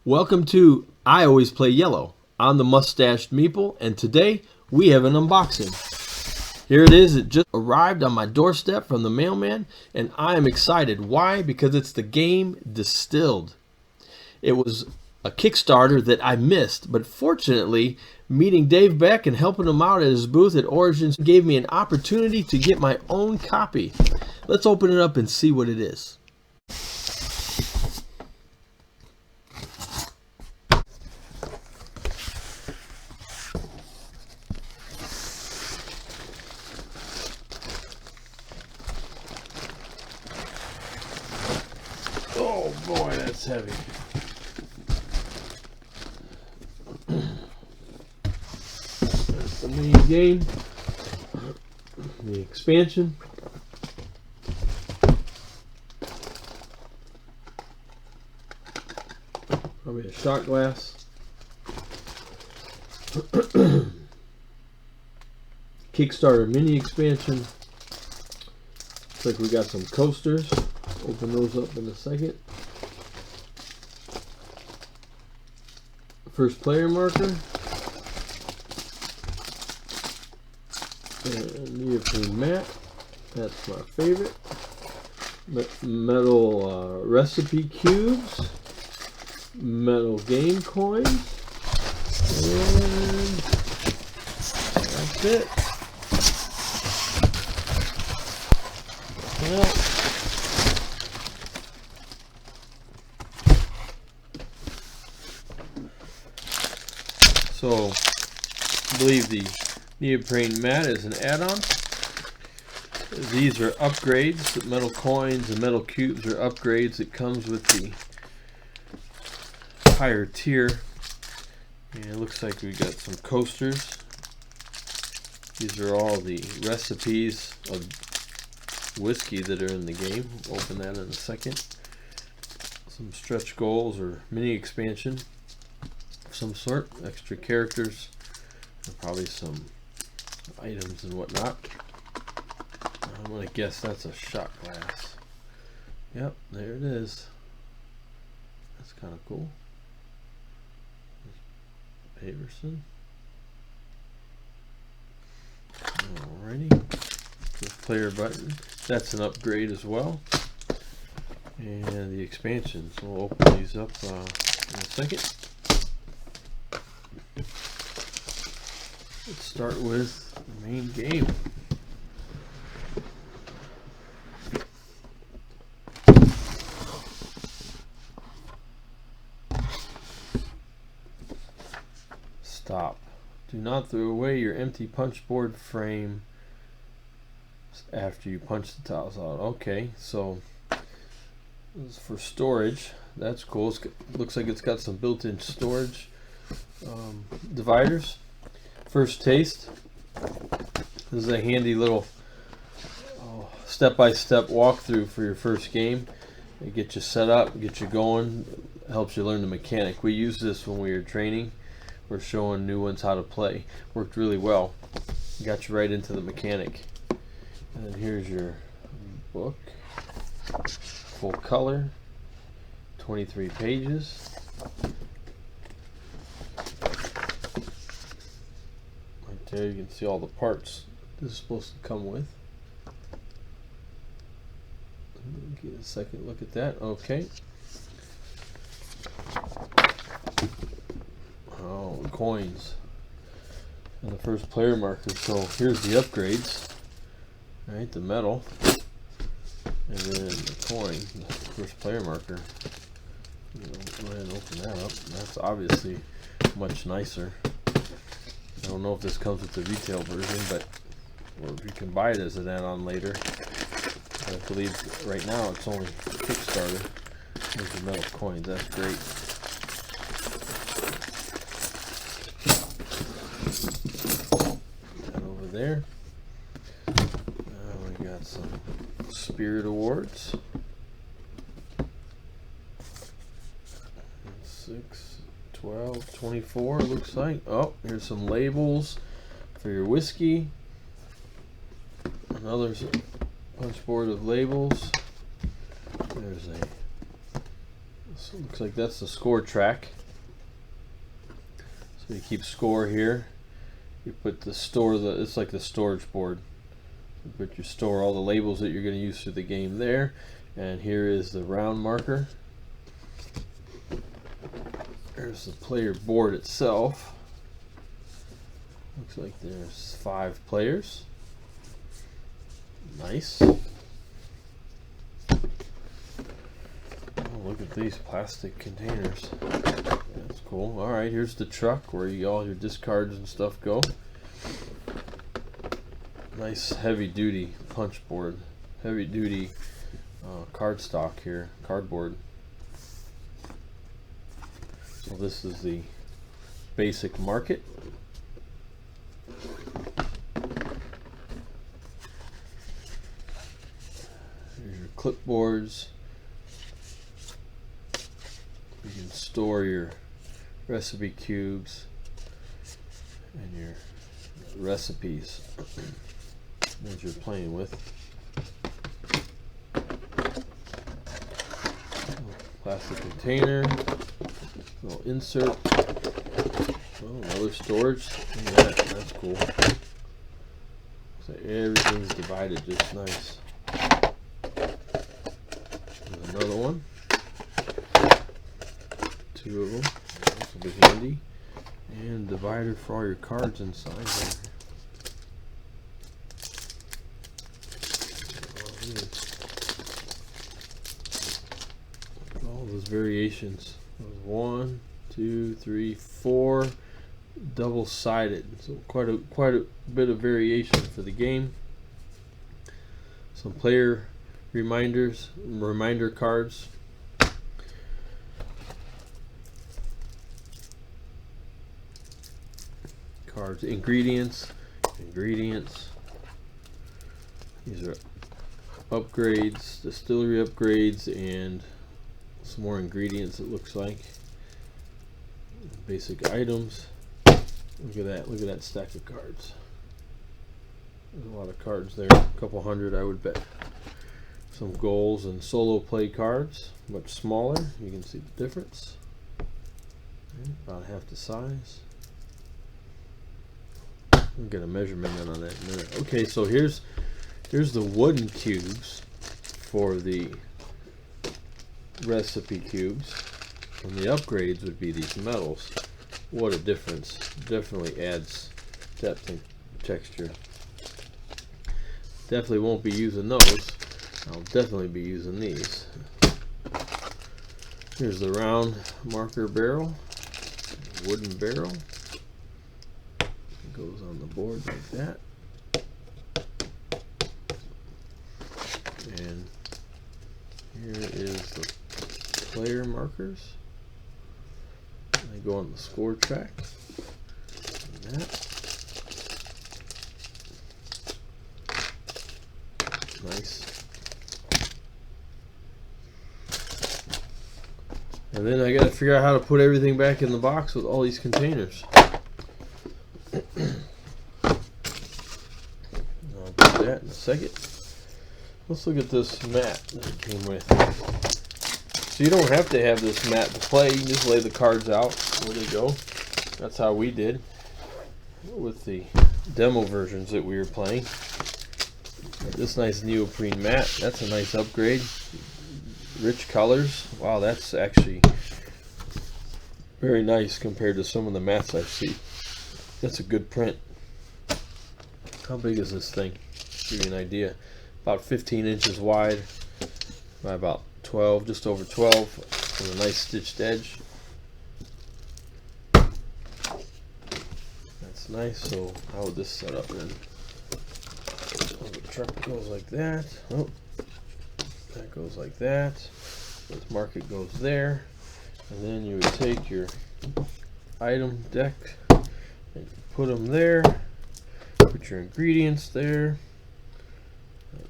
Welcome to I Always Play Yellow. I'm the Mustached Meeple, and today we have an unboxing. Here it is. It just arrived on my doorstep from the mailman, and I am excited. Why? Because it's the game Distilled. It was a Kickstarter that I missed, but fortunately, meeting Dave Beck and helping him out at his booth at Origins gave me an opportunity to get my own copy. Let's open it up and see what it is. Oh boy, that's heavy. That's the main game. The expansion. Probably a shot glass. Kickstarter mini expansion. Looks like we got some coasters. Open those up in a second. First player marker. And neoprene mat. That's my favorite. Metal recipe cubes. Metal game coins. And that's it. Well, so, I believe the neoprene mat is an add-on. These are upgrades. Metal coins and metal cubes are upgrades. It comes with the higher tier. And it looks like we got some coasters. These are all the recipes of whiskey that are in the game. We'll open that in a second. Some stretch goals or mini expansion of some sort. Extra characters. And probably some items and whatnot. I'm going to guess that's a shot glass. Yep, there it is. That's kind of cool. Paverson. Alrighty. The player button. That's an upgrade as well. And the expansion. So we'll open these up in a second. Let's start with the main game. Stop. Do not throw away your empty punch board frame after you punch the tiles out. Okay, so this is for storage. That's cool. Looks like it's got some built-in storage dividers. First taste. This is a handy little step-by-step walkthrough for your first game. It gets you set up, get you going, helps you learn the mechanic. We use this when we were training. We're showing new ones how to play. Worked really well. Got you right into the mechanic. And then here's your book. Full color. 23 pages. Right there you can see all the parts this is supposed to come with. Get a second look at that. Okay. Oh, coins. And the first player marker. So here's the upgrades. Right, the metal. And then the coin, the first player marker. Go ahead and open that up. That's obviously much nicer. I don't know if this comes with the retail version, but or if you can buy it as an add-on later. I believe right now it's only Kickstarter. There's the metal coins. That's great. There. We got some Spirit Awards. 6, 12, 24 looks like. Oh, here's some labels for your whiskey. Another punch board of labels. There's a So it looks like that's the score track. So you keep score here. You put it's like the storage board. You store all the labels that you're going to use through the game there. And here is the round marker. There's the player board itself. Looks like there's 5 players. Nice. Oh, look at these plastic containers. That's cool. Alright, here's the truck where all your discards and stuff go. Nice heavy duty punch board. Heavy duty cardstock here. Cardboard. So this is the basic market. Here's your clipboards. You can store your recipe cubes and your recipes that you're playing with. Plastic container, little insert, another storage. Look at that, that's cool. So everything's divided just nice. There's another one. 2 of them. This will be handy. And divider for all your cards inside there. All those variations. 1, 2, 3, 4 double-sided. So quite a bit of variation for the game. Some player reminder cards. Ingredients. These are upgrades, distillery upgrades, and some more ingredients, it looks like. Basic items. Look at that stack of cards. There's a lot of cards there, a couple hundred I would bet. Some goals and solo play cards, much smaller. You can see the difference. About half the size. We'll get a measurement on that in a minute. Okay, so here's the wooden cubes for the recipe cubes, and the upgrades would be these metals. What a difference. Definitely adds depth and texture. Definitely won't be using those. I'll definitely be using these. Here's the round marker barrel, wooden barrel. Goes on the board like that, and here is the player markers. They go on the score track like that. Nice. And then I gotta figure out how to put everything back in the box with all these containers. I'll do that in a second. Let's look at this mat that it came with. So you don't have to have this mat to play. You can just lay the cards out where they go. That's how we did with the demo versions that we were playing. This nice neoprene mat. That's a nice upgrade. Rich colors. Wow, that's actually very nice compared to some of the mats I've seen. That's a good print. How big is this thing? Give you an idea. About 15 inches wide by about 12, just over 12, with a nice stitched edge. That's nice. So how would this set up then? So the truck goes like that. Oh, that goes like that. This market goes there, and then you would take your item deck and put them there. Put your ingredients there,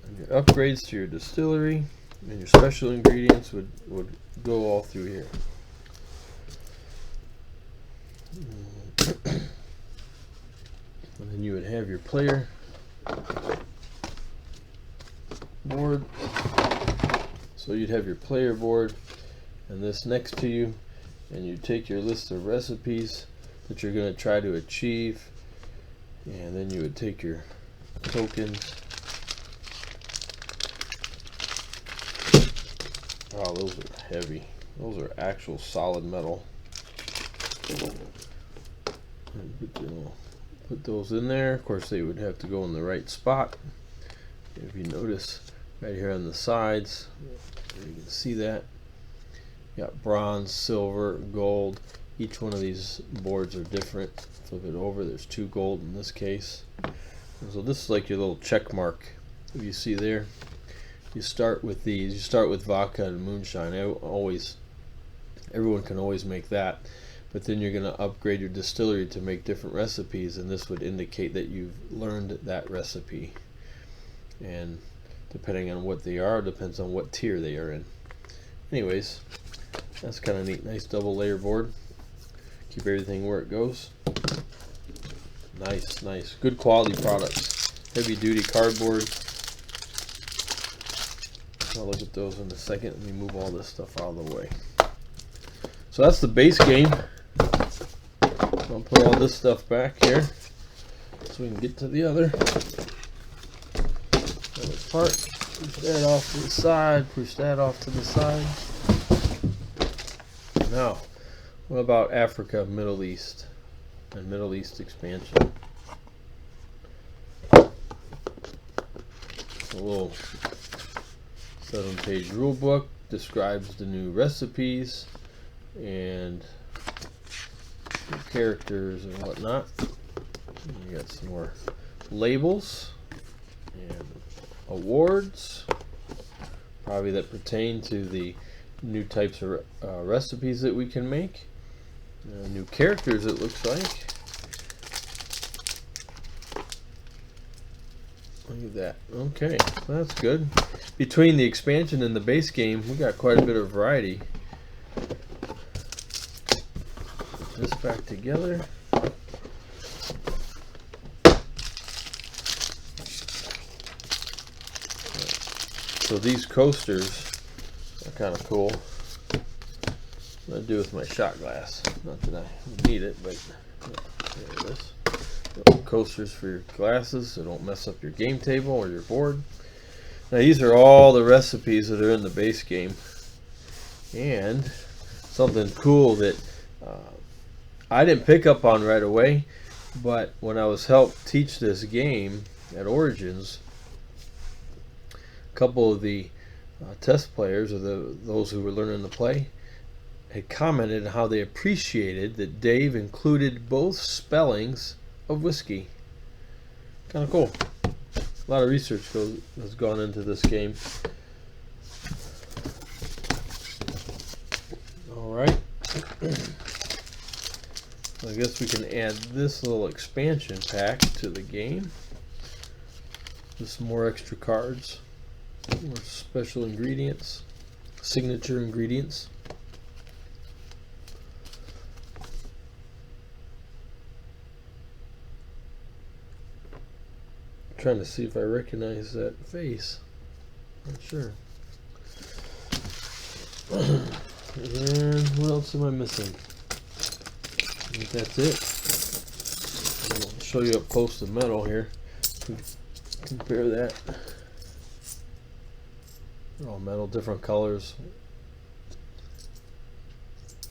and your upgrades to your distillery, and your special ingredients would go all through here. And then you would have your player board. So you'd have your player board, and this next to you, and you take your list of recipes that you're going to try to achieve, and then you would take your tokens. Oh, those are heavy. Those are actual solid metal. And put those in there. Of course, they would have to go in the right spot. If you notice right here on the sides, you can see that. You got bronze, silver, gold. Each one of these boards are different. Flip it over, there's 2 gold in this case. And so this is like your little check mark. If you see there, you start with these. You start with vodka and moonshine. Everyone can always make that. But then you're going to upgrade your distillery to make different recipes, and this would indicate that you've learned that recipe. And depending on what they are, depends on what tier they are in. Anyways, that's kind of neat. Nice double layer board. Keep everything where it goes. Nice, nice. Good quality products. Heavy duty cardboard. I'll look at those in a second. Let me move all this stuff out of the way. So that's the base game. I'll put all this stuff back here so we can get to the other part. Push that off to the side. Push that off to the side. Now, what about Africa, Middle East, and Middle East expansion? A little 7-page rule book describes the new recipes and characters and whatnot. And you got some more labels and awards, probably that pertain to the new types of recipes that we can make. New characters, it looks like. Look at that. Okay, that's good. Between the expansion and the base game, we got quite a bit of variety. Put this back together. So these coasters are kind of cool. What do I do with my shot glass? Not that I need it, but there it is. Little coasters for your glasses so don't mess up your game table or your board. Now these are all the recipes that are in the base game. And something cool that I didn't pick up on right away, but when I was helped teach this game at Origins, a couple of the test players, or those who were learning to play, had commented how they appreciated that Dave included both spellings of whiskey. Kind of cool. A lot of research has gone into this game. Alright. I guess we can add this little expansion pack to the game. Just some more extra cards. More special ingredients. Signature ingredients. Trying to see if I recognize that face. Not sure. And what else am I missing? I think that's it. I'll show you up close to metal here. Compare that. They're all metal, different colors.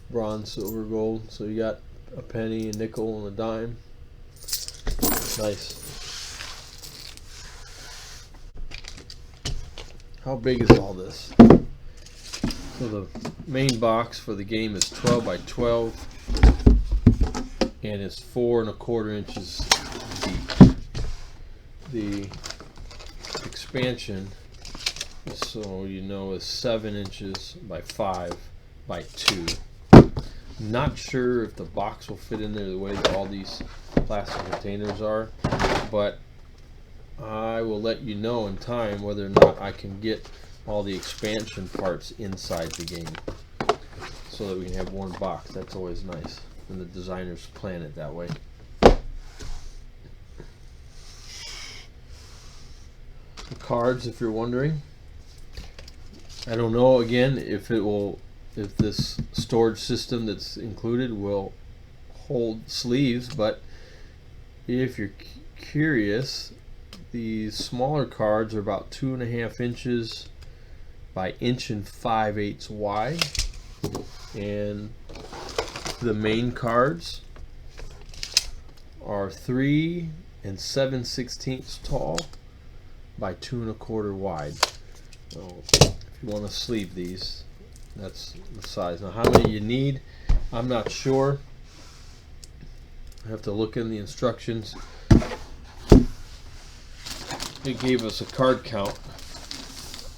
Bronze, silver, gold. So you got a penny, a nickel, and a dime. Nice. How big is all this? So the main box for the game is 12 by 12 and it's 4 1/4 inches deep. The expansion, so you know, is 7 inches by 5 by 2. Not sure if the box will fit in there the way all these plastic containers are, but I will let you know in time whether or not I can get all the expansion parts inside the game so that we can have one box. That's always nice when the designers plan it that way. The cards, if you're wondering, I don't know again if it will if this storage system that's included will hold sleeves, but if you're curious, these smaller cards are about 2.5 inches by 1.5 wide, and the main cards are 3 7/16 tall by 2.25 wide. So if you want to sleeve these, that's the size. Now how many you need, I'm not sure. I have to look in the instructions. It gave us a card count,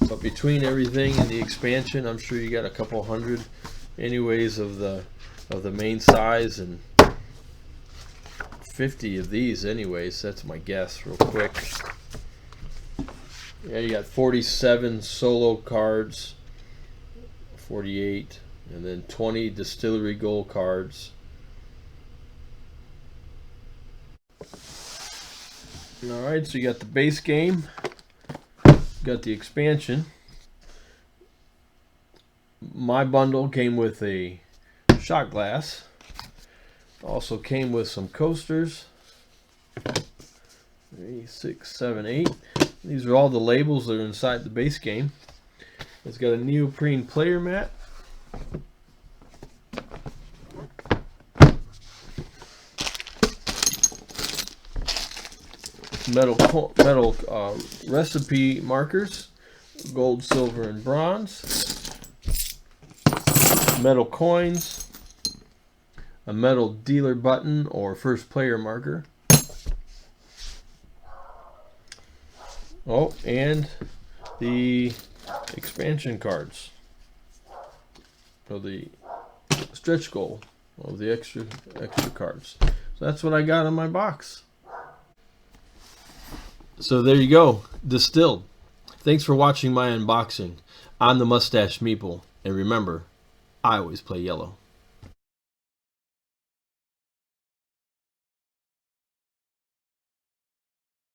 but between everything and the expansion, I'm sure you got a couple hundred anyways of the main size, and 50 of these anyways. That's my guess real quick. Yeah, you got 47 solo cards, 48, and then 20 distillery gold cards. Alright, so you got the base game, got the expansion. My bundle came with a shot glass, also came with some coasters. 3, 6, 7, 8. These are all the labels that are inside the base game. It's got a neoprene player mat, metal recipe markers, gold, silver, and bronze, metal coins, a metal dealer button or first player marker. Oh, and the expansion cards, or the stretch goal of the extra cards. So that's what I got in my box. So there you go, Distilled. Thanks for watching my unboxing. I'm the Mustache Meeple, and remember, I always play yellow.